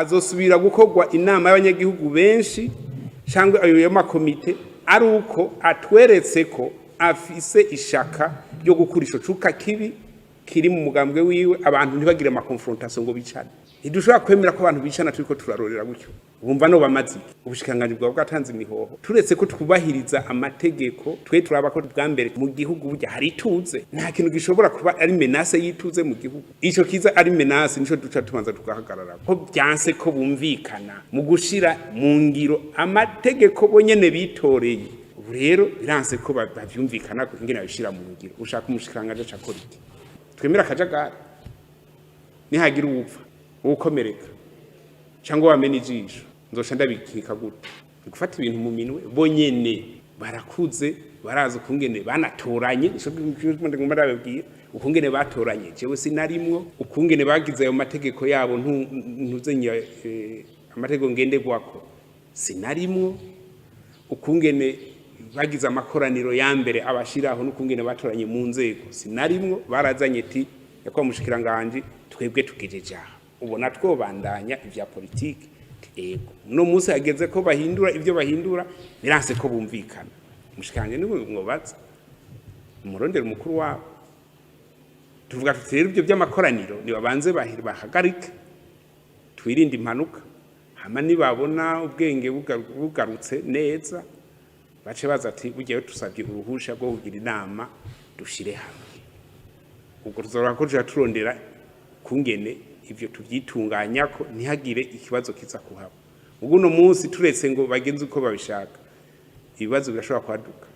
hazosubira gukorwa inama y'abanyagihugu benshi cyangwa ayo y'amakomite ari uko atweretse ko afise ishaka ryo gukurisha icuka kibi kiri mu mugambwe wiwe abantu ntibagire ama confrontation ngo bicane. Ntidushobora kwemera ko abantu bicana turiko turarorera gutyo. Bumva no bamazi ubushikiranganji bwa bwatanze imihoho turetse ko twubahiriza amategeko twe turaba ko bwa mbere mu gihugu burya hari ituze nta kintu gishobora kuba ari menace yituze mu gihugu ico kiza ari menace nico duca tubanza tugahagarara ko byanse ko bumvikana mu gushira mu ngiro amategeko bonyene bitoreye ubu rero biranse ko bavyumvikana ko ingene bishira mu ngiro ushaka umushikiranganji acakora iki twemera akajagari nihagira upfa ukomereka cyangwa wamena ijisho nzosha ndabikika gute gufata ibintu mu minwe bonyene barakuze baraza ukungene banatoranye ngomba ndababwira ukungene batoranye jewe sinarimwo ukungene bagize ayo mategeko yabo ntuzenya amategeko ngenderwako sinarimwo ukungene bagize amakoraniro ya mbere abashiraho n'ukungene batoranye mu nzego sinarimwo barazanye ati yakwa mushikiranganji twebwe tugejeje aha ubona twobandanya ivya politiki ego no musi ageze ko bahindura ivyo bahindura biranse ko bumvikana mushikanje ni mwobatse umurondera umukuru wabo tuvuga tutera ivyo by'amakoraniro ni babanze bahagarika twirinde impanuka hama nibabona ubwenge bugarutse neza bace baza ati bugiye tusabye uruhusha rwo kugira inama dushire hamwe ubwo tuzora ko turondera kungene ivyo tuvyitunganya ko ntihagire ikibazo kiza kuhaba ubwo no munsi turetse ngo bagenze uko babishaka ibibazo birashobora kwaduka